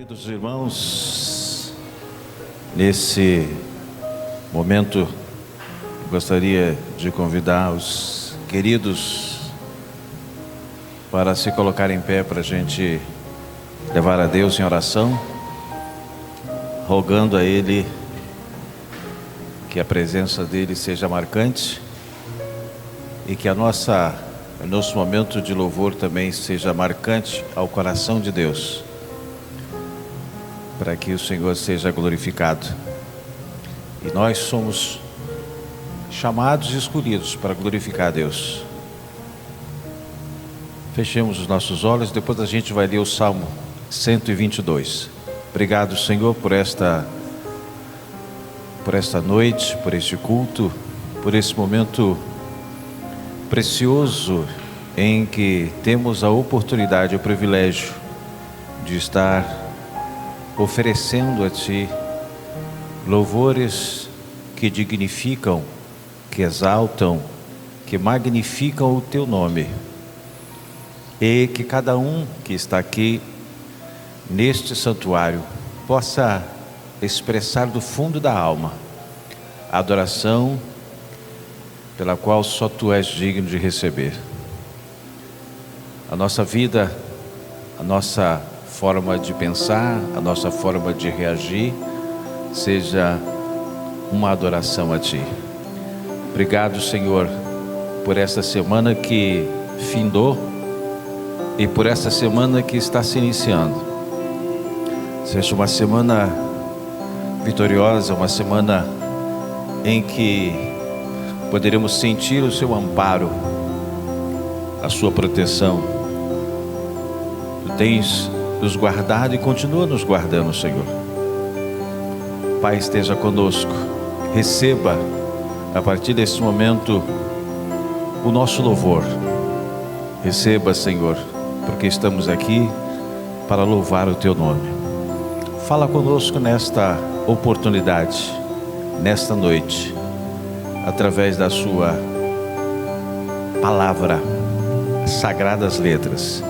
Queridos irmãos, nesse momento gostaria de convidar os queridos para se colocar em pé para a gente levar a Deus em oração, rogando a Ele que a presença dEle seja marcante e que nosso momento de louvor também seja marcante ao coração de Deus, para que o Senhor seja glorificado. E nós somos chamados e escolhidos para glorificar a Deus. Fechemos os nossos olhos, depois a gente vai ler o Salmo 122. Obrigado, Senhor, por esta noite, por este culto, por esse momento precioso em que temos a oportunidade, o privilégio de estar oferecendo a Ti louvores que dignificam, que exaltam, que magnificam o Teu nome, e que cada um que está aqui neste santuário possa expressar do fundo da alma a adoração pela qual só Tu és digno de receber. A nossa vida, a nossa forma de pensar, a nossa forma de reagir, seja uma adoração a Ti. Obrigado, Senhor, por esta semana que findou e por esta semana que está se iniciando. Seja uma semana vitoriosa, uma semana em que poderemos sentir o Seu amparo, a Sua proteção. Tu tens nos guardado e continua nos guardando, Senhor. Pai, esteja conosco. Receba a partir desse momento o nosso louvor. Receba, Senhor, porque estamos aqui para louvar o Teu nome. Fala conosco nesta oportunidade, nesta noite, através da Sua palavra, sagradas letras.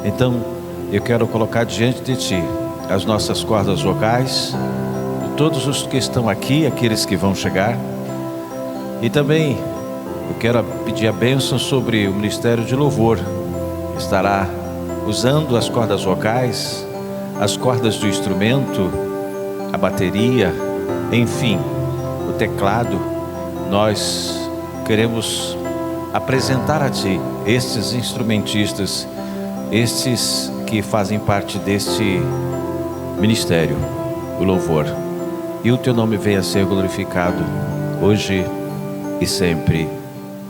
Então, eu quero colocar diante de Ti as nossas cordas vocais, todos os que estão aqui, aqueles que vão chegar, e também eu quero pedir a bênção sobre o Ministério de Louvor, que estará usando as cordas vocais, as cordas do instrumento, a bateria, enfim, o teclado. Nós queremos apresentar a Ti estes instrumentistas, estes que fazem parte deste ministério, o louvor. E o Teu nome venha a ser glorificado hoje e sempre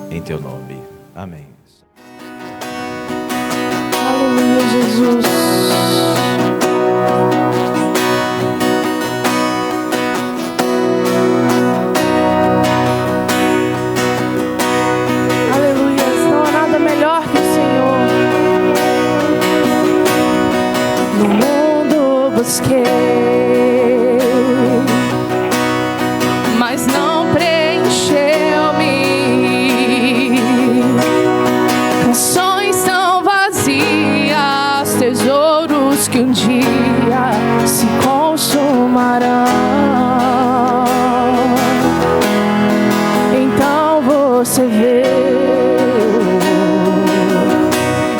em Teu nome. Amém. Aleluia, Jesus. Busquei, mas não preencheu-me. Canções tão vazias, tesouros que um dia se consumarão. Então você veio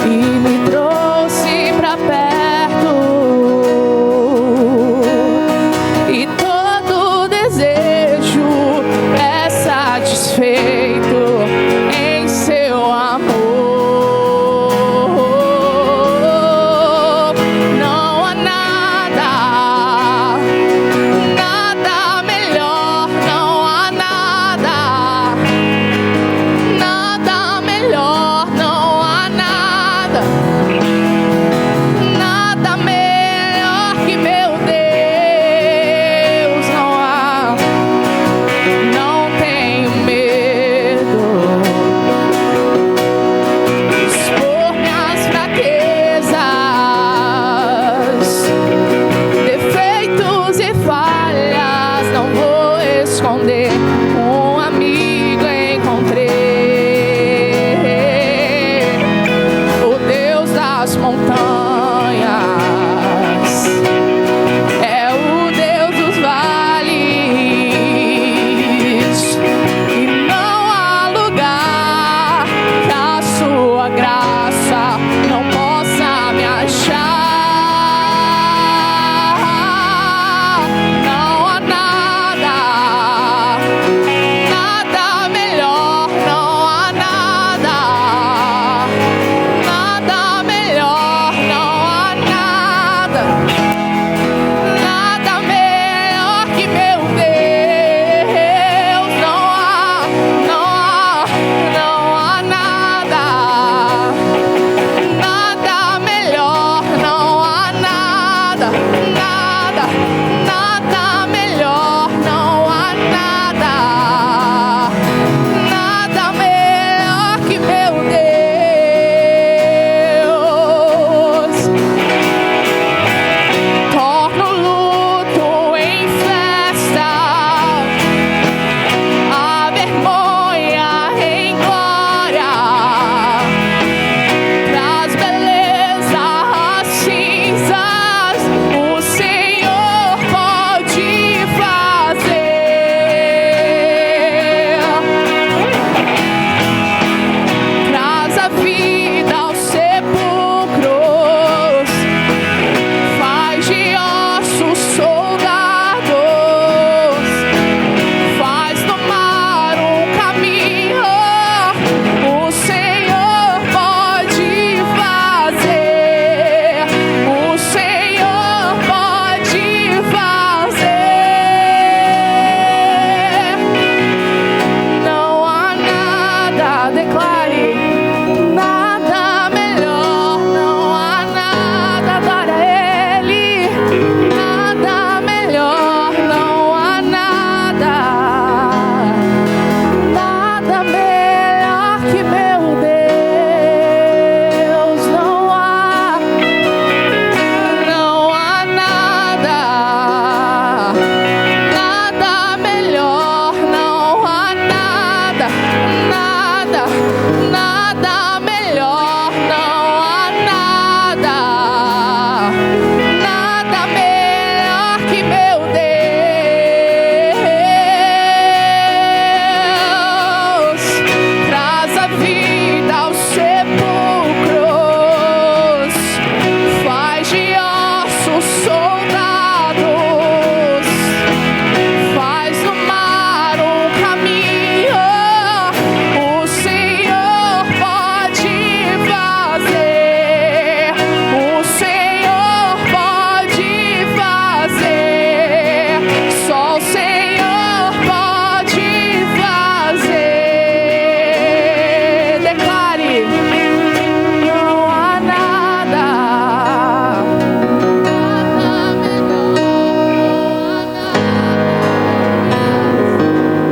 e me trouxe pra perto. que meu Deus, não há nada, nada melhor, não há nada, nada, nada melhor, não há nada, nada melhor que meu Deus. Traz a vida aos sepulcros, faz de ossos soldados, faz do mar um caminho. O Senhor pode fazer, o Senhor pode fazer, só o Senhor pode fazer. Declare: não há nada, nada melhor,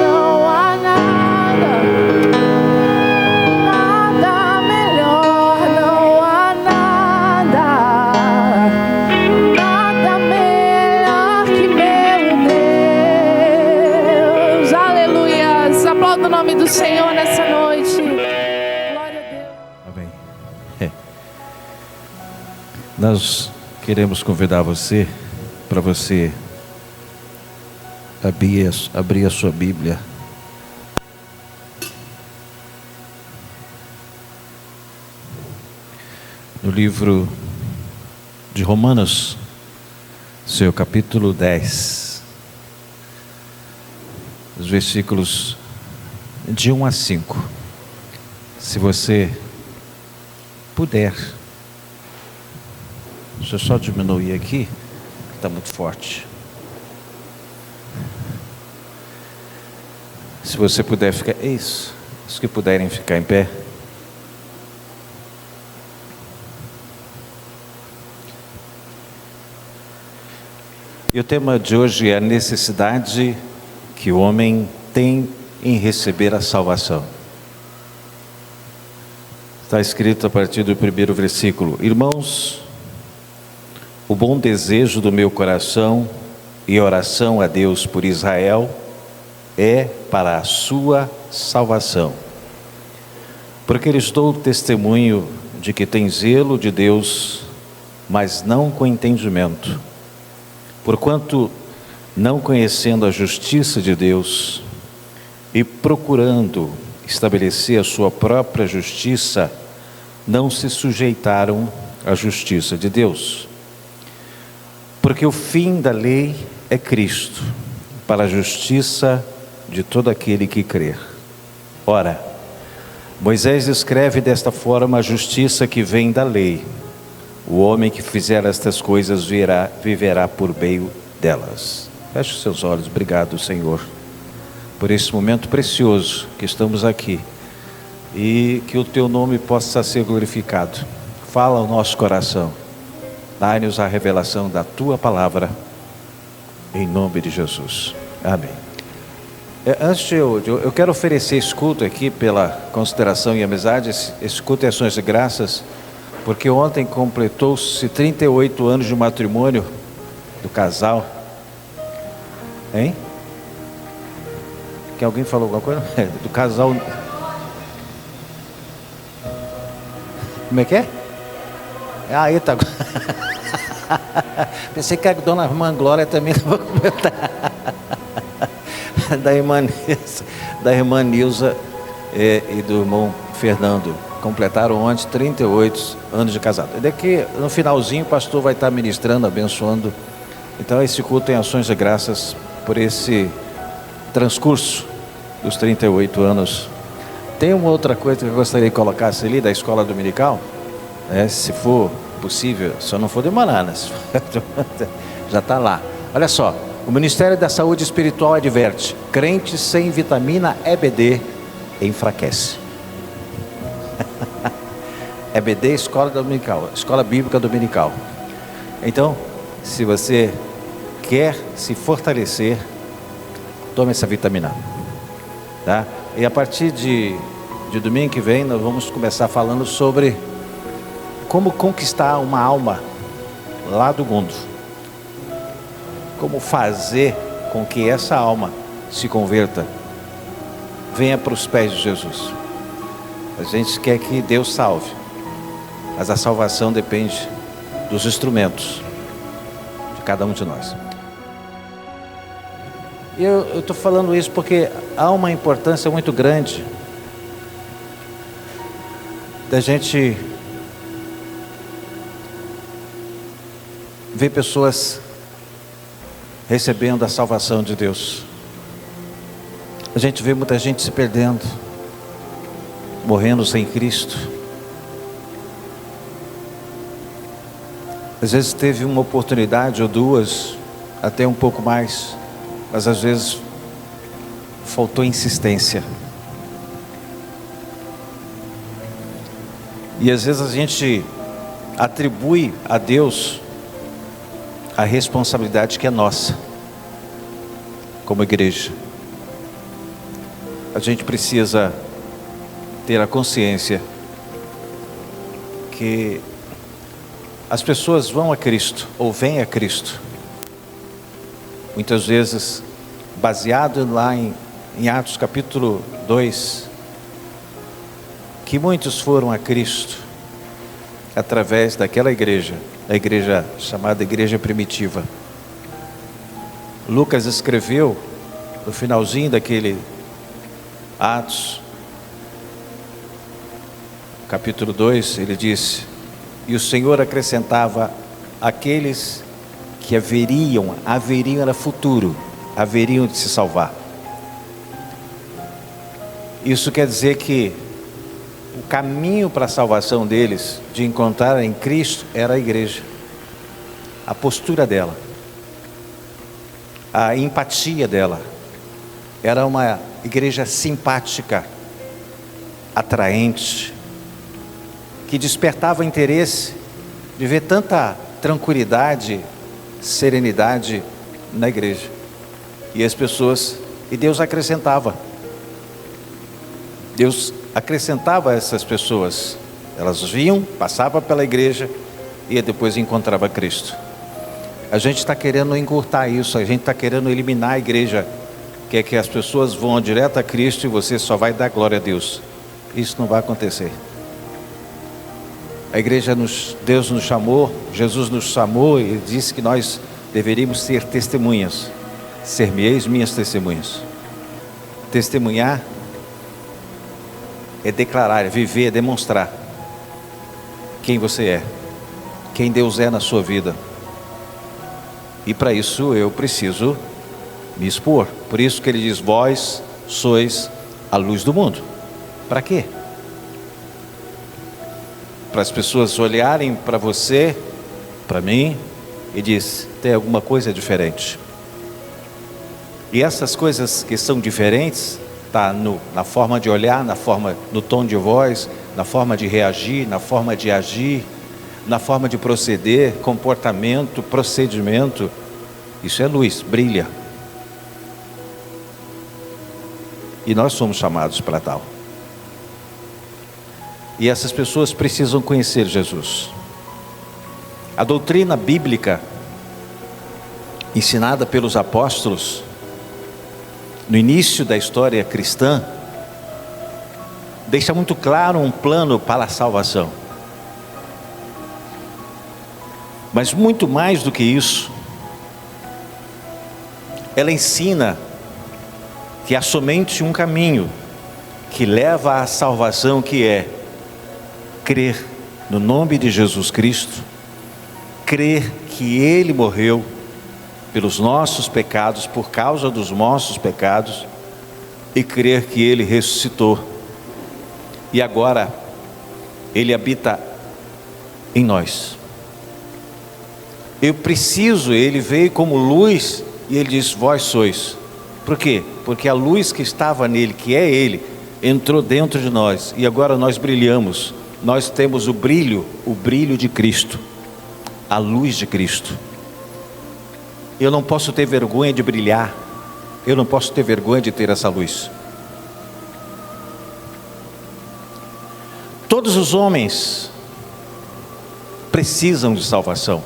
não há nada, nada melhor, não há nada, nada melhor que meu Deus. Aleluias. Aplauda o nome do Senhor nessa noite. Glória a Deus. Amém. Nós queremos convidar você para você abrir a sua Bíblia no livro de Romanos, seu capítulo 10, os versículos de 1 a 5. Se você puder, deixa eu só diminuir aqui, que está muito forte. Se você puder ficar, isso, os que puderem ficar em pé. E o tema de hoje é a necessidade que o homem tem em receber a salvação. Está escrito a partir do primeiro versículo: Irmãos, o bom desejo do meu coração e oração a Deus por Israel é para a sua salvação. Porque lhes dou testemunho de que tem zelo de Deus, mas não com entendimento. Porquanto, não conhecendo a justiça de Deus e procurando estabelecer a sua própria justiça, não se sujeitaram à justiça de Deus. Porque o fim da lei é Cristo, para a justiça de todo aquele que crer. Ora, Moisés escreve desta forma a justiça que vem da lei. O homem que fizer estas coisas viverá por meio delas. Feche os seus olhos. Obrigado, Senhor, por esse momento precioso que estamos aqui, e que o Teu nome possa ser glorificado. Fala ao nosso coração, dai-nos a revelação da Tua palavra, em nome de Jesus. Amém. Antes eu quero oferecer esse culto aqui pela consideração e amizade. Esse culto é ações de graças, porque ontem completou-se 38 anos de matrimônio do casal. Hein? Que alguém falou alguma coisa? Do casal. Como é que é? Aí tá. Pensei que a dona irmã Glória também estava comentando. Da irmã Nilza e do irmão Fernando. Completaram ontem 38 anos de casado. E daqui no finalzinho o pastor vai estar ministrando, abençoando. Então esse culto tem ações de graças por esse transcurso dos 38 anos. Tem uma outra coisa que eu gostaria que colocasse ali da escola dominical, se for possível, só não for de bananas, já está lá. Olha só, O Ministério da Saúde Espiritual adverte: crente sem vitamina EBD enfraquece. EBD, escola dominical, escola bíblica dominical. Então, se você quer se fortalecer, tome essa vitamina, tá? E a partir de domingo que vem, nós vamos começar falando sobre como conquistar uma alma lá do mundo. Como fazer com que essa alma se converta, venha para os pés de Jesus. A gente quer que Deus salve, mas a salvação depende dos instrumentos de cada um de nós. E eu estou falando isso porque há uma importância muito grande da gente ver pessoas recebendo a salvação de Deus. A gente vê muita gente se perdendo, morrendo sem Cristo. Às vezes teve uma oportunidade ou duas, até um pouco mais, mas às vezes faltou insistência. E às vezes a gente atribui a Deus a responsabilidade que é nossa, como igreja. A gente precisa ter a consciência que as pessoas vão a Cristo, ou vêm a Cristo, muitas vezes baseado lá em Atos capítulo 2, que muitos foram a Cristo através daquela igreja, a igreja chamada igreja primitiva. Lucas escreveu no finalzinho daquele Atos capítulo 2, ele disse: e o Senhor acrescentava aqueles que haveriam era futuro, haveriam de se salvar. Isso quer dizer que o caminho para a salvação deles, de encontrar em Cristo, era a igreja, a postura dela, a empatia dela. Era uma igreja simpática, atraente, que despertava interesse de ver tanta tranquilidade, serenidade na igreja. E as pessoas, e Deus acrescentava. Deus acrescentava a essas pessoas. Elas vinham, passavam pela igreja e depois encontrava Cristo. A gente está querendo encurtar isso, a gente está querendo eliminar a igreja, quer que as pessoas vão direto a Cristo e você só vai dar glória a Deus. Isso não vai acontecer. A igreja, Deus nos chamou, Jesus nos chamou e disse que nós deveríamos ser testemunhas. Ser-me-eis minhas testemunhas. Testemunhar é declarar, é viver, é demonstrar quem você é, quem Deus é na sua vida. E para isso eu preciso me expor. Por isso que ele diz: vós sois a luz do mundo. Para quê? Para as pessoas olharem para você, para mim, e diz: tem alguma coisa diferente. E essas coisas que são diferentes está na forma de olhar, no tom de voz, na forma de reagir, na forma de agir, na forma de proceder, comportamento, procedimento. Isso é luz, brilha. E nós somos chamados para tal. E essas pessoas precisam conhecer Jesus. A doutrina bíblica ensinada pelos apóstolos no início da história cristã deixa muito claro um plano para a salvação. Mas muito mais do que isso, ela ensina que há somente um caminho que leva à salvação, que é crer no nome de Jesus Cristo, crer que Ele morreu pelos nossos pecados, por causa dos nossos pecados, e crer que Ele ressuscitou, e agora Ele habita em nós. Eu preciso, Ele veio como luz E ele diz: vós sois. Por quê? Porque a luz que estava nele, que é ele, entrou dentro de nós, e agora nós brilhamos. Nós temos o brilho de Cristo, a luz de Cristo. Eu não posso ter vergonha de brilhar, eu não posso ter vergonha de ter essa luz. Todos os homens precisam de salvação.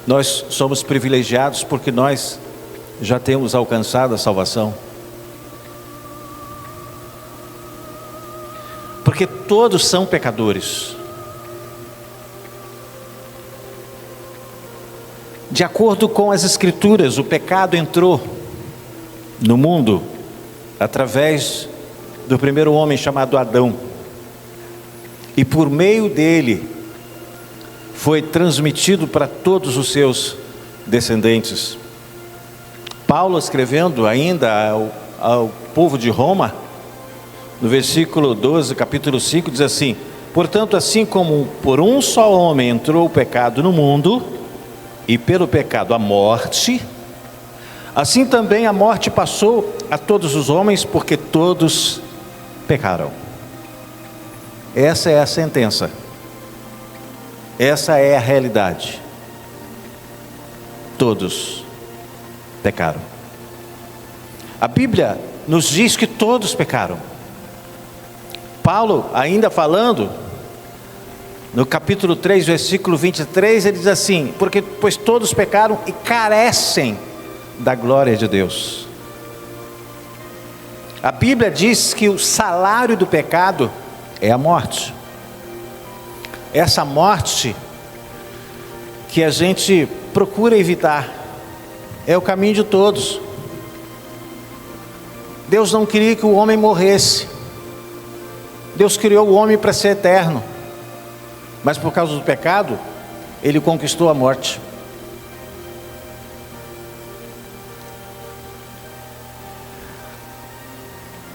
Nós somos privilegiados porque nós já temos alcançado a salvação. Porque todos são pecadores. De acordo com as Escrituras, o pecado entrou no mundo através do primeiro homem chamado Adão. E por meio dele foi transmitido para todos os seus descendentes. Paulo, escrevendo ainda ao povo de Roma, no versículo 12, capítulo 5, diz assim: portanto, assim como por um só homem entrou o pecado no mundo, e pelo pecado a morte, assim também a morte passou a todos os homens, porque todos pecaram. Essa é a sentença. Essa é a realidade. Todos pecaram. A Bíblia nos diz que todos pecaram. Paulo, ainda falando, no capítulo 3, versículo 23, ele diz assim: pois todos pecaram e carecem da glória de Deus. A Bíblia diz que o salário do pecado é a morte. Essa morte que a gente procura evitar é o caminho de todos. Deus não queria que o homem morresse. Deus criou o homem para ser eterno, mas por causa do pecado, ele conquistou a morte.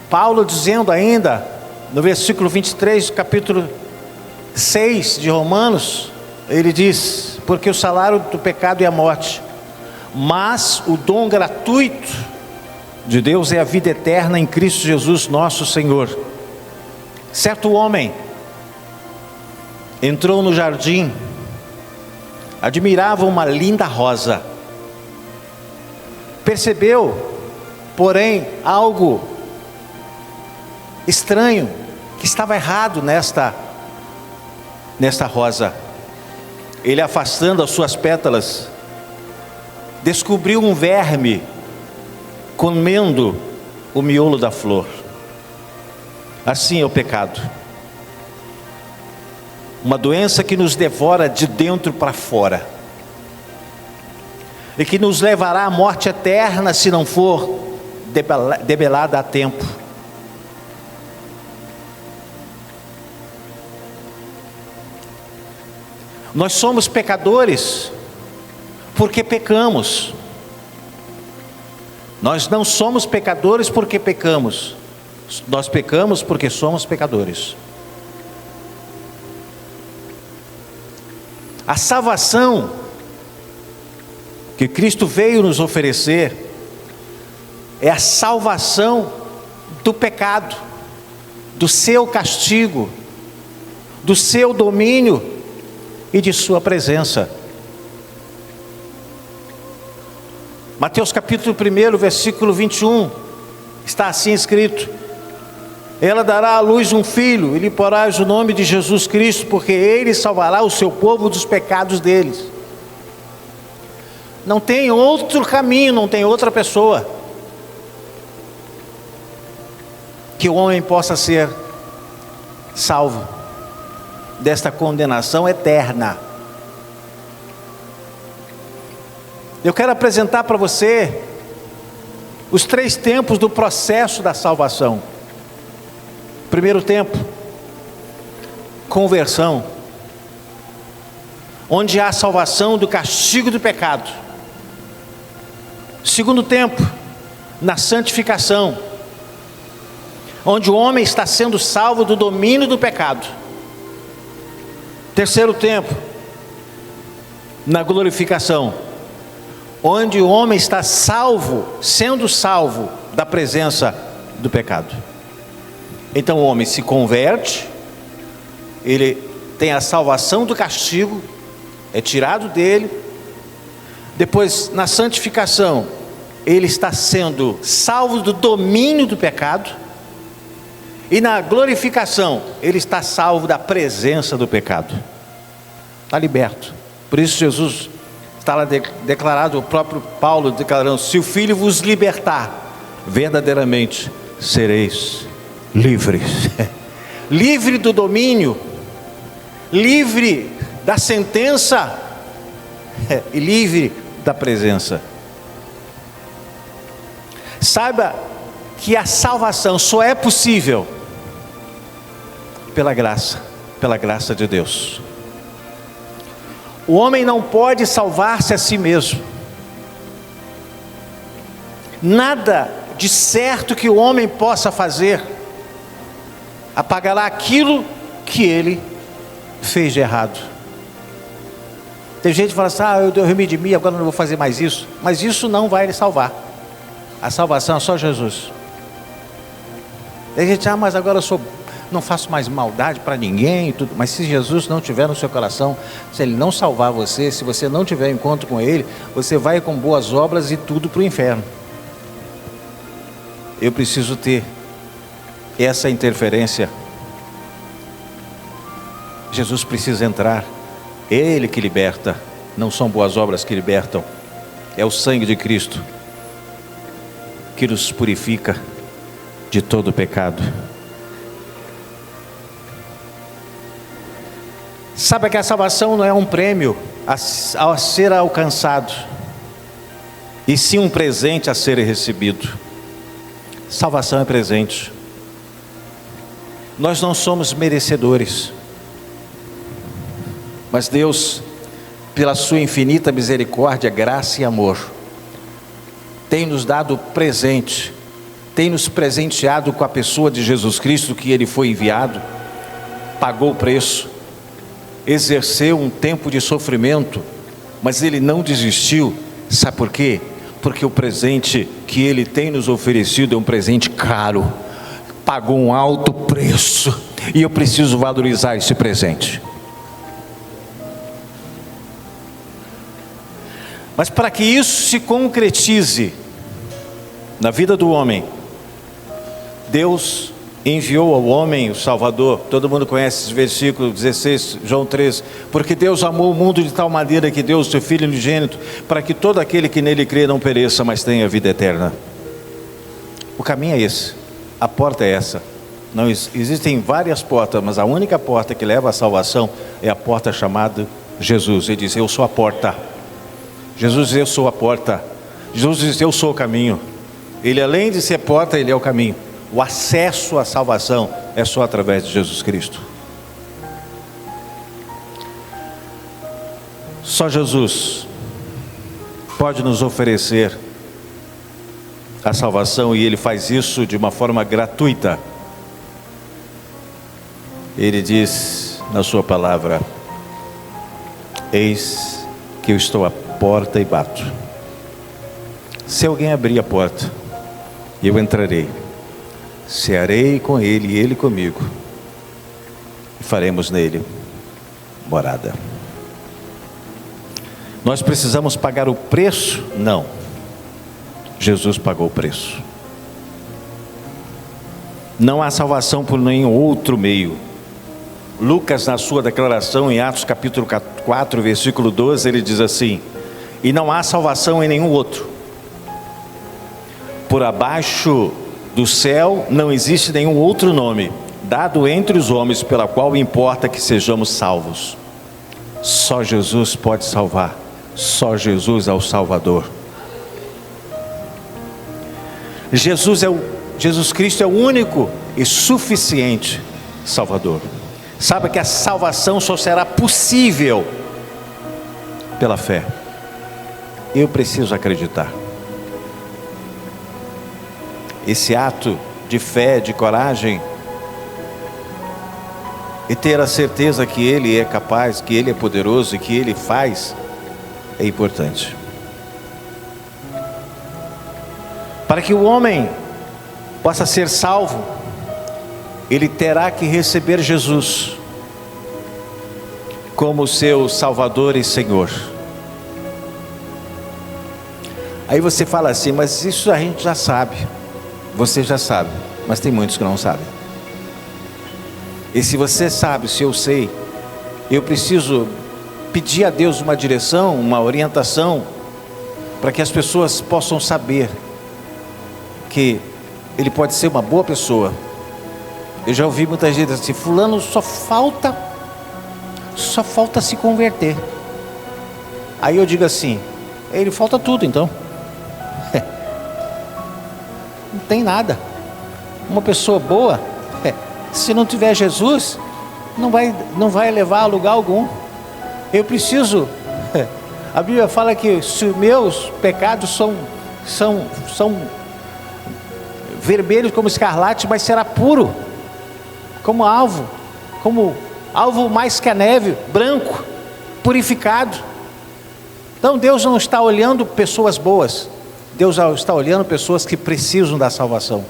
Paulo dizendo ainda, no versículo 23, capítulo 6 de Romanos, ele diz: porque o salário do pecado é a morte, mas o dom gratuito de Deus é a vida eterna em Cristo Jesus nosso Senhor. Certo homem entrou no jardim, admirava uma linda rosa, percebeu, porém, algo estranho, que estava errado nesta rosa. Ele, afastando as suas pétalas, descobriu um verme comendo o miolo da flor. Assim é o pecado, uma doença que nos devora de dentro para fora, e que nos levará à morte eterna se não for debelada a tempo. Nós somos pecadores porque pecamos. Nós não somos pecadores porque pecamos. Nós pecamos porque somos pecadores. A salvação que Cristo veio nos oferecer é a salvação do pecado, do seu castigo, do seu domínio e de sua presença. Mateus capítulo 1, versículo 21, está assim escrito: ela dará à luz um filho, e lhe porás o nome de Jesus Cristo, porque ele salvará o seu povo dos pecados deles. Não tem outro caminho, não tem outra pessoa que o homem possa ser salvo desta condenação eterna. Eu quero apresentar para você os 3 tempos do processo da salvação. Primeiro tempo, conversão, onde há a salvação do castigo do pecado. Segundo tempo, na santificação, onde o homem está sendo salvo do domínio do pecado. Terceiro tempo, na glorificação, onde o homem está salvo, sendo salvo da presença do pecado. Então o homem se converte, ele tem a salvação do castigo, é tirado dele. Depois, na santificação, ele está sendo salvo do domínio do pecado. E na glorificação, ele está salvo da presença do pecado. Está liberto. Por isso Jesus está lá declarado, o próprio Paulo declarando: se o Filho vos libertar, verdadeiramente sereis livres. Livre do domínio, livre da sentença e livre da presença. Saiba que a salvação só é possível pela graça de Deus. O homem não pode salvar-se a si mesmo. Nada de certo que o homem possa fazer apagará aquilo que ele fez de errado. Tem gente que fala assim: eu me redimi, agora não vou fazer mais isso. Mas isso não vai lhe salvar. A salvação é só Jesus. Tem gente: mas agora não faço mais maldade para ninguém, tudo. Mas se Jesus não tiver no seu coração, se Ele não salvar você, se você não tiver encontro com Ele, você vai com boas obras e tudo para o inferno. Eu preciso ter essa interferência. Jesus precisa entrar. Ele que liberta. Não são boas obras que libertam. É o sangue de Cristo que nos purifica de todo o pecado. Sabe que a salvação não é um prêmio a ser alcançado, e sim um presente a ser recebido. Salvação é presente. Nós não somos merecedores, mas Deus, pela sua infinita misericórdia, graça e amor, tem nos dado presente, tem nos presenteado com a pessoa de Jesus Cristo, que Ele foi enviado, pagou o preço, exerceu um tempo de sofrimento, mas Ele não desistiu. Sabe por quê? Porque o presente que Ele tem nos oferecido é um presente caro, pagou um alto preço, e eu preciso valorizar esse presente. Mas para que isso se concretize na vida do homem, Deus enviou ao homem o Salvador. Todo mundo conhece esse versículo 16, João 3. Porque Deus amou o mundo de tal maneira que deu o seu Filho unigênito, para que todo aquele que nele crê não pereça, mas tenha vida eterna. O caminho é esse, a porta é essa. Não existem várias portas, mas a única porta que leva à salvação é a porta chamada Jesus. Ele diz: eu sou a porta. Jesus diz: eu sou a porta. Jesus diz: eu sou o caminho. Ele, além de ser porta, Ele é o caminho. O acesso à salvação é só através de Jesus Cristo. Só Jesus pode nos oferecer a salvação, e Ele faz isso de uma forma gratuita. Ele diz na sua palavra: eis que eu estou à porta e bato. Se alguém abrir a porta, eu entrarei, cearei com ele e ele comigo, e faremos nele morada. Nós precisamos pagar o preço? Não. Jesus pagou o preço. Não há salvação por nenhum outro meio. Lucas, na sua declaração em Atos capítulo 4, versículo 12, ele diz assim: e não há salvação em nenhum outro. Por abaixo do céu não existe nenhum outro nome dado entre os homens pela qual importa que sejamos salvos. Só Jesus pode salvar. Só Jesus é o Salvador. Jesus Cristo é o único e suficiente Salvador. Sabe que a salvação só será possível pela fé. Eu preciso acreditar. Esse ato de fé, de coragem, e ter a certeza que Ele é capaz, que Ele é poderoso e que Ele faz, é importante. Para que o homem possa ser salvo, ele terá que receber Jesus como seu Salvador e Senhor. Aí você fala assim, mas isso a gente já sabe. Você já sabe, mas tem muitos que não sabem. E se você sabe, se eu sei, eu preciso pedir a Deus uma direção, uma orientação, para que as pessoas possam saber que ele pode ser uma boa pessoa. Eu já ouvi muita gente assim, fulano só falta se converter. Aí eu digo assim, ele falta tudo então. Não tem nada. Uma pessoa boa, se não tiver Jesus, não vai levar a lugar algum. Eu preciso, a Bíblia fala que se os meus pecados são vermelhos como escarlate, mas será puro, como alvo mais que a neve, branco, purificado. Então Deus não está olhando pessoas boas, Deus está olhando pessoas que precisam da salvação.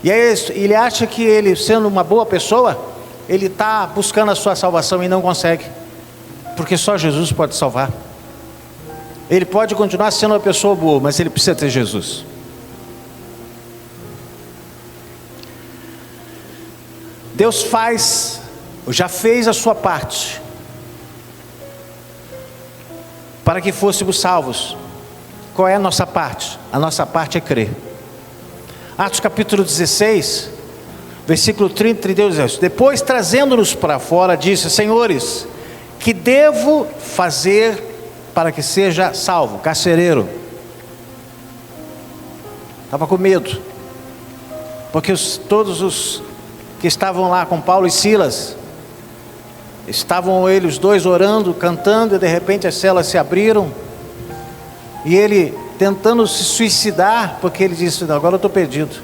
E aí ele acha que ele, sendo uma boa pessoa, ele está buscando a sua salvação e não consegue, porque só Jesus pode salvar. Ele pode continuar sendo uma pessoa boa, mas ele precisa ter Jesus. Deus já fez a sua parte para que fôssemos salvos. Qual é a nossa parte? A nossa parte é crer. Atos capítulo 16, versículo 30, 32. Depois, trazendo-nos para fora, disse: senhores, que devo fazer para que seja salvo? Carcereiro estava com medo, porque todos os que estavam lá com Paulo e Silas, estavam eles dois orando, cantando, e de repente as celas se abriram, e ele tentando se suicidar, porque ele disse: não, agora eu estou perdido.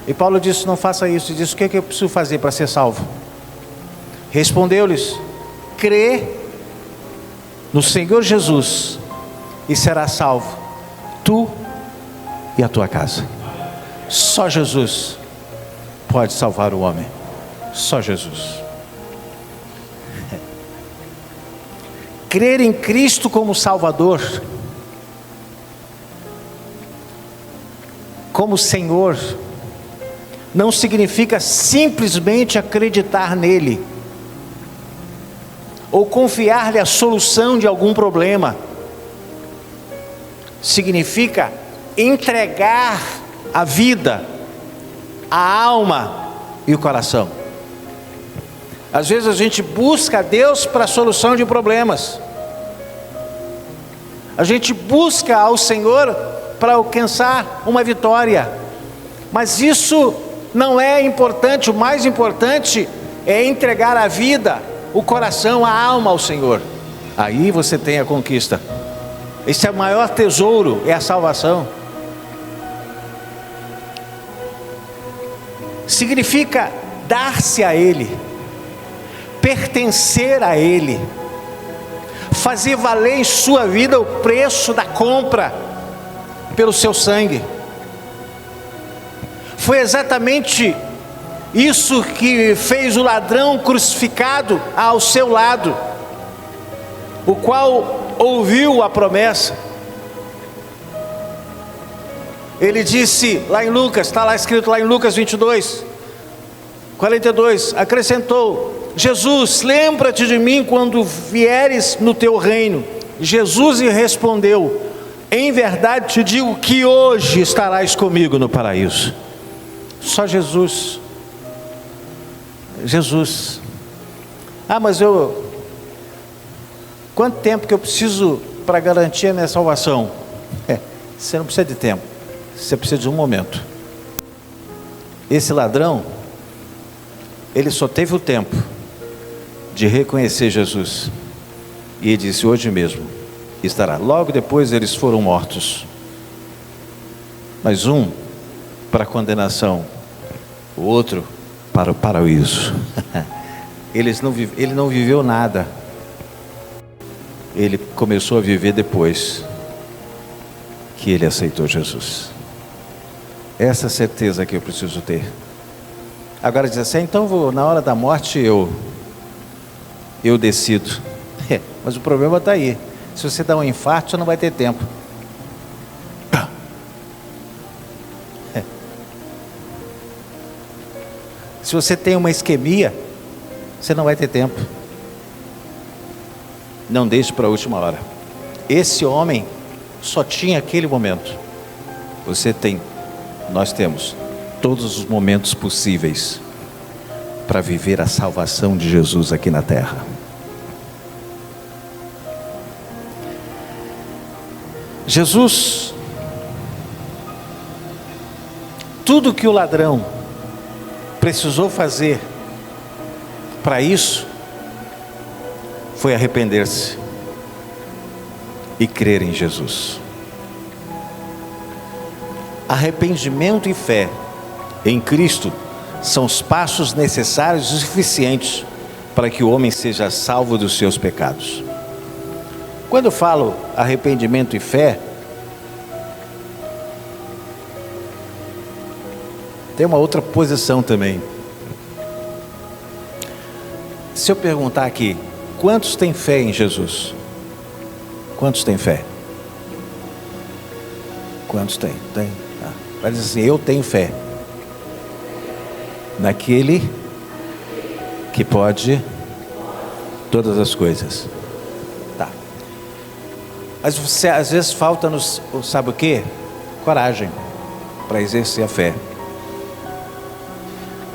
E Paulo disse: não faça isso. Ele disse: o que eu preciso fazer para ser salvo? Respondeu-lhes: crê no Senhor Jesus e será salvo, tu e a tua casa. Só Jesus pode salvar o homem. Só Jesus. Crer em Cristo como Salvador, como Senhor, não significa simplesmente acreditar nele ou confiar-lhe a solução de algum problema. Significa entregar a vida, a alma e o coração. Às vezes a gente busca a Deus para a solução de problemas. A gente busca ao Senhor para alcançar uma vitória. Mas isso não é importante. O mais importante é entregar a vida, o coração, a alma ao Senhor. Aí você tem a conquista. Esse é o maior tesouro, é a salvação. Significa dar-se a Ele, pertencer a Ele, fazer valer em sua vida o preço da compra pelo seu sangue. Foi exatamente isso que fez o ladrão crucificado ao seu lado, o qual ouviu a promessa. Ele disse lá em Lucas, está lá escrito lá em Lucas 22, 42, acrescentou: Jesus, lembra-te de mim quando vieres no teu reino. Jesus lhe respondeu: em verdade te digo que hoje estarás comigo no paraíso. Só Jesus. Jesus. Ah, mas quanto tempo que eu preciso para garantir a minha salvação? Você não precisa de tempo, você precisa de um momento. Esse ladrão, ele só teve o tempo de reconhecer Jesus, e ele disse: hoje mesmo estará. Logo depois eles foram mortos, mas um para a condenação, o outro para o paraíso. Ele não viveu nada, ele começou a viver depois. que ele aceitou Jesus. Essa certeza que eu preciso ter. Agora diz assim, então na hora da morte eu decido. Mas o problema está aí. Se você dá um infarto, você não vai ter tempo. Se você tem uma isquemia, você não vai ter tempo. Não deixe para a última hora. Esse homem só tinha aquele momento. Nós temos todos os momentos possíveis para viver a salvação de Jesus aqui na terra. Jesus, tudo que o ladrão precisou fazer para isso foi arrepender-se e crer em Jesus. Arrependimento e fé em Cristo são os passos necessários e suficientes para que o homem seja salvo dos seus pecados. Quando eu falo arrependimento e fé, tem uma outra posição também. Se eu perguntar aqui, quantos têm fé em Jesus? Quantos têm fé? Quantos têm? Tem. Vai dizer assim, eu tenho fé naquele que pode todas as coisas. Tá. Mas você, às vezes falta-nos, sabe o quê? Coragem para exercer a fé.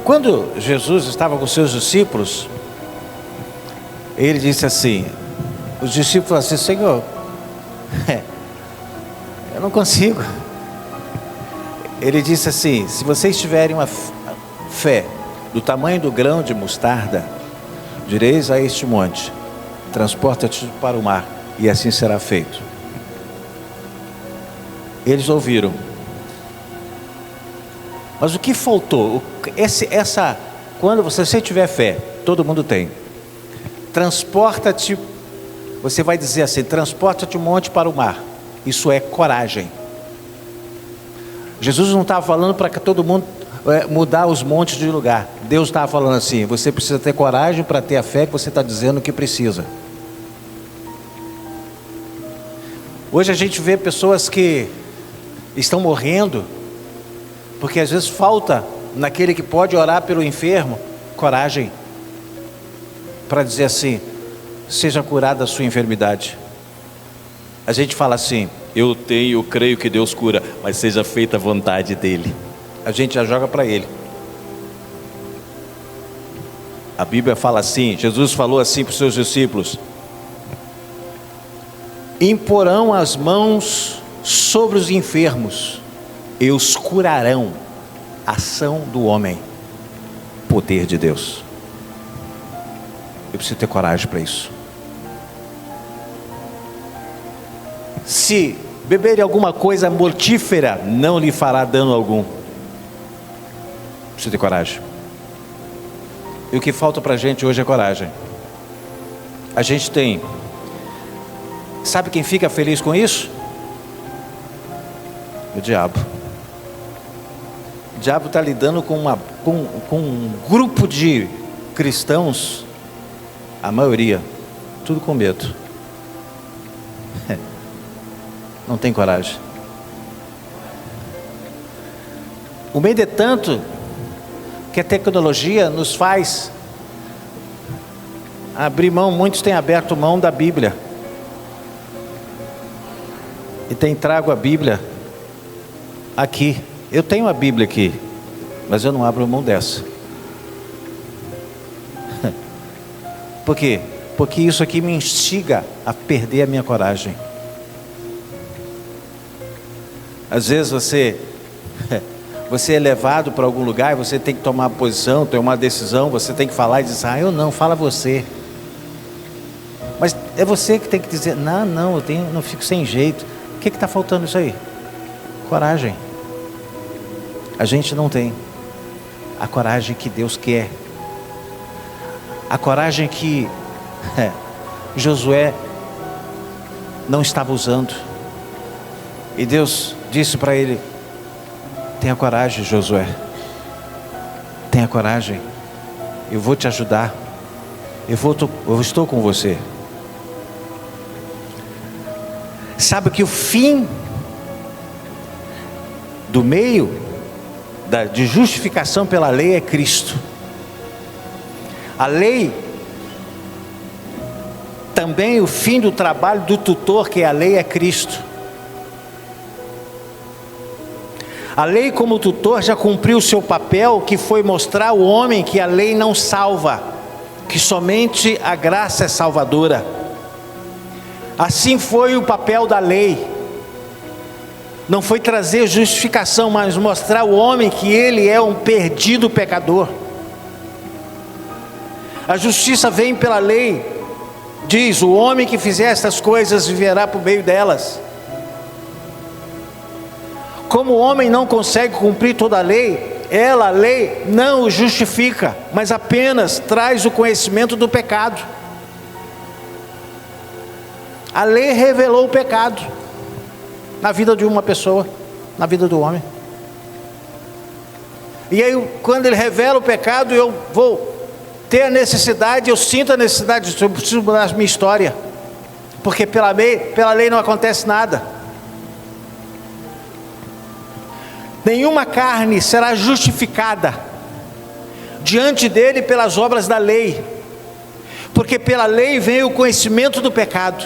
Quando Jesus estava com seus discípulos, ele disse assim, os discípulos falaram assim, Senhor, eu não consigo. Ele disse assim, se vocês tiverem uma fé do tamanho do grão de mostarda, direis a este monte, transporta-te para o mar, e assim será feito. Eles ouviram. Mas o que faltou? Quando você tiver fé, todo mundo tem. Transporta-te, você vai dizer assim, transporta-te um monte para o mar. Isso é coragem. Jesus não estava falando para que todo mundo mudar os montes de lugar. Deus estava falando assim, você precisa ter coragem para ter a fé que você está dizendo que precisa. Hoje a gente vê pessoas que estão morrendo, porque às vezes falta naquele que pode orar pelo enfermo, coragem, para dizer assim, seja curada a sua enfermidade. A gente fala assim, eu creio que Deus cura, mas seja feita a vontade dEle. A gente já joga para Ele. A Bíblia fala assim, Jesus falou assim para os seus discípulos, imporão as mãos sobre os enfermos, e os curarão. Ação do homem, poder de Deus. Eu preciso ter coragem para isso. Se beber alguma coisa mortífera, não lhe fará dano algum. Preciso ter coragem. E o que falta para a gente hoje é coragem. A gente tem. Sabe quem fica feliz com isso? O diabo. O diabo está lidando com um grupo de cristãos, a maioria, tudo com medo. Não tem coragem. O medo é tanto que a tecnologia nos faz abrir mão, muitos têm aberto mão da Bíblia. E tem trago a Bíblia aqui. Eu tenho a Bíblia aqui, mas eu não abro mão dessa. Por quê? Porque isso aqui me instiga a perder a minha coragem. Às vezes você é levado para algum lugar e você tem que tomar posição, tomar uma decisão, você tem que falar e dizer, eu não, fala você. Mas é você que tem que dizer, não, não fico sem jeito. O que está faltando isso aí? Coragem. A gente não tem a coragem que Deus quer. A coragem que Josué não estava usando. E Deus disse para ele: tenha coragem, Josué, tenha coragem, eu vou te ajudar, eu estou com você. Sabe que o fim do meio de justificação pela lei é Cristo. A lei, também o fim do trabalho do tutor, que é a lei, é Cristo. A lei, como tutor, já cumpriu o seu papel, que foi mostrar ao homem que a lei não salva, que somente a graça é salvadora. Assim foi o papel da lei. Não foi trazer justificação, mas mostrar ao homem que ele é um perdido pecador. A justiça vem pela lei. Diz: o homem que fizer estas coisas viverá por meio delas. Como o homem não consegue cumprir toda a lei, a lei não o justifica, mas apenas traz o conhecimento do pecado. A lei revelou o pecado na vida de uma pessoa, na vida do homem. E aí, quando ele revela o pecado, eu vou ter a necessidade, eu sinto a necessidade, eu preciso mudar a minha história, porque pela lei não acontece nada. Nenhuma carne será justificada diante dele pelas obras da lei, porque pela lei vem o conhecimento do pecado.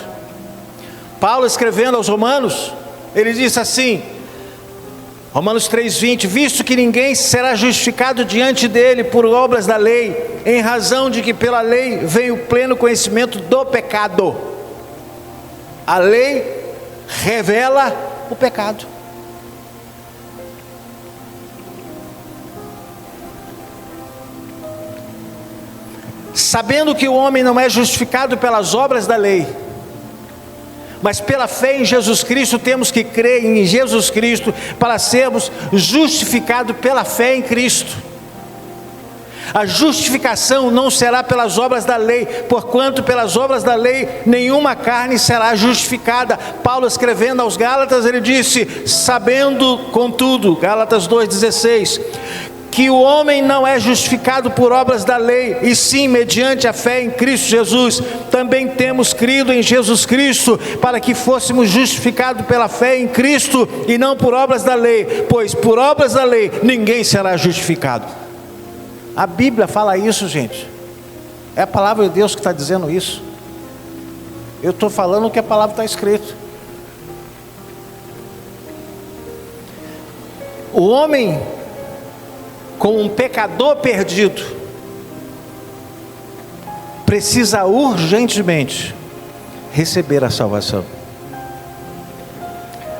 Paulo, escrevendo aos Romanos, ele disse assim, Romanos 3:20: visto que ninguém será justificado diante dele por obras da lei, em razão de que pela lei vem o pleno conhecimento do pecado. A lei revela o pecado. Sabendo que o homem não é justificado pelas obras da lei, mas pela fé em Jesus Cristo, temos que crer em Jesus Cristo para sermos justificados pela fé em Cristo. A justificação não será pelas obras da lei, porquanto pelas obras da lei nenhuma carne será justificada. Paulo, escrevendo aos Gálatas, ele disse: sabendo contudo, Gálatas 2:16, que o homem não é justificado por obras da lei, e sim mediante a fé em Cristo Jesus. Também temos crido em Jesus Cristo, para que fôssemos justificados pela fé em Cristo, e não por obras da lei, pois por obras da lei ninguém será justificado. A Bíblia fala isso, gente. É a palavra de Deus que está dizendo isso. Eu estou falando o que a palavra está escrito. O homem, como um pecador perdido, precisa urgentemente receber a salvação.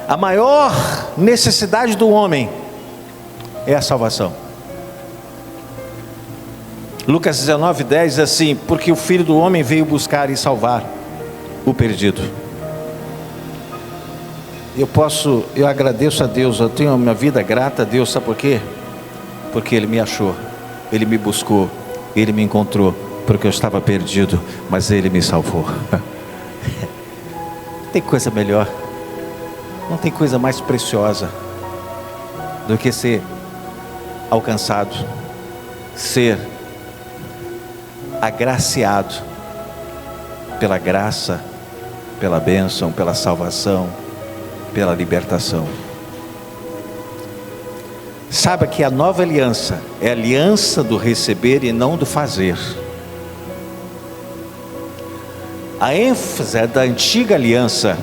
A maior necessidade do homem é a salvação. Lucas 19:10 diz assim: porque o Filho do Homem veio buscar e salvar o perdido. Eu agradeço a Deus, eu tenho a minha vida grata a Deus, sabe por quê? Porque Ele me achou, Ele me buscou, Ele me encontrou, porque eu estava perdido, mas Ele me salvou. Não tem coisa melhor, não tem coisa mais preciosa do que ser alcançado, ser agraciado pela graça, pela bênção, pela salvação, pela libertação. Saiba que a nova aliança é a aliança do receber e não do fazer. A ênfase da antiga aliança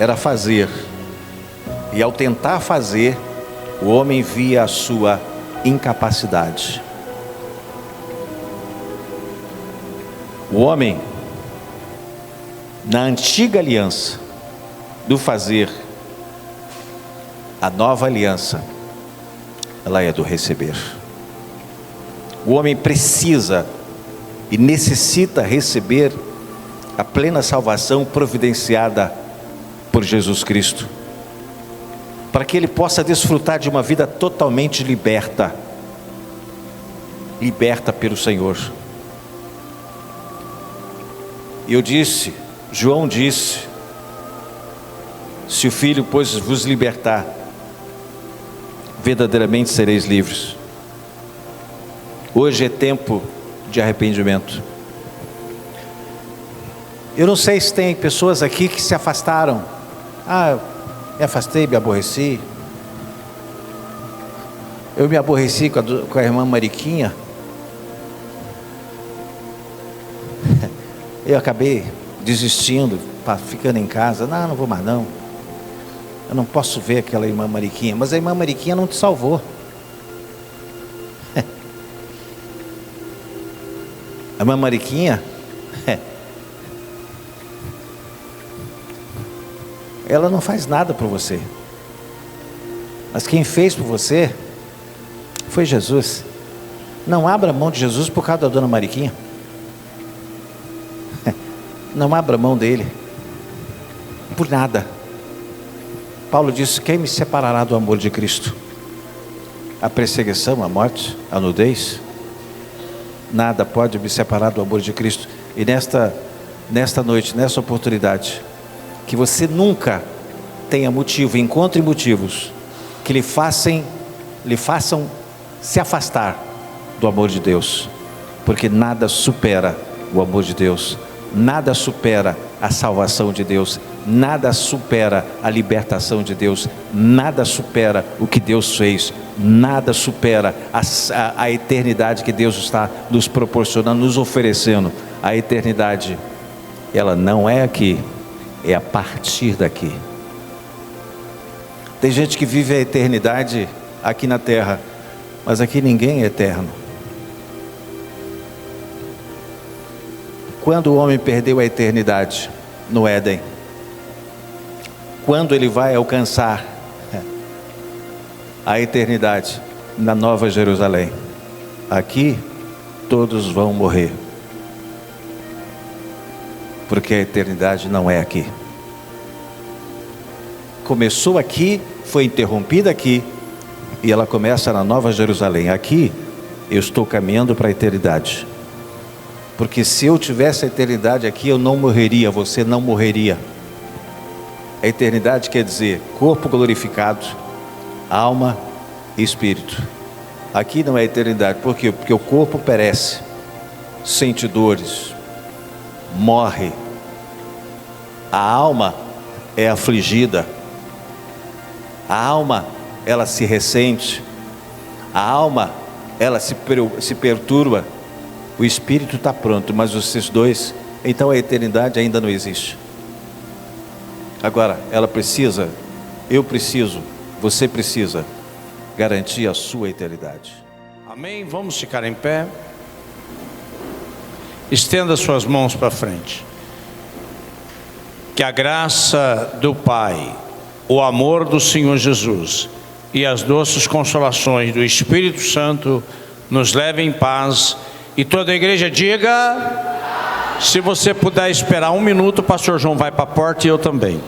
era fazer, e ao tentar fazer, o homem via a sua incapacidade. O homem, na antiga aliança do fazer, a nova aliança, ela é do receber. O homem precisa e necessita receber a plena salvação providenciada por Jesus Cristo, para que ele possa desfrutar de uma vida totalmente liberta pelo Senhor. João disse, Se o Filho, pois, vos libertar, verdadeiramente sereis livres. Hoje é tempo de arrependimento. Eu não sei se tem pessoas aqui que se afastaram. Eu me afastei, me aborreci. Eu me aborreci com a irmã Mariquinha. Eu acabei desistindo, ficando em casa. Não vou mais não. Eu não posso ver aquela irmã Mariquinha. Mas a irmã Mariquinha não te salvou. A irmã Mariquinha, ela não faz nada por você. Mas quem fez por você foi Jesus. Não abra mão de Jesus por causa da dona Mariquinha. Não abra mão dele por nada. Paulo disse: quem me separará do amor de Cristo? A perseguição, a morte, a nudez? Nada pode me separar do amor de Cristo. E nesta noite, nessa oportunidade, que você nunca tenha motivo, encontre motivos que lhe façam se afastar do amor de Deus, porque nada supera o amor de Deus, nada supera a salvação de Deus, nada supera a libertação de Deus, nada supera o que Deus fez, nada supera a eternidade que Deus está nos proporcionando, nos oferecendo. A eternidade, ela não é aqui, é a partir daqui. Tem gente que vive a eternidade aqui na terra, mas aqui ninguém é eterno. Quando o homem perdeu a eternidade no Éden, quando ele vai alcançar a eternidade na Nova Jerusalém? Aqui todos vão morrer, porque a eternidade não é aqui. Começou aqui, foi interrompida aqui, e ela começa na Nova Jerusalém. Aqui eu estou caminhando para a eternidade, porque se eu tivesse a eternidade aqui, eu não morreria, você não morreria. A eternidade quer dizer corpo glorificado, alma e espírito. Aqui não é eternidade. Por quê? Porque o corpo perece, sente dores, morre. A alma é afligida. A alma, ela se ressente. A alma, ela se perturba. O espírito está pronto, mas esses dois, então a eternidade ainda não existe. Agora, ela precisa, eu preciso, você precisa garantir a sua eternidade. Amém? Vamos ficar em pé. Estenda suas mãos para frente. Que a graça do Pai, o amor do Senhor Jesus e as doces consolações do Espírito Santo nos levem em paz. E toda a igreja diga: se você puder esperar 1 minuto, o pastor João vai para a porta e eu também.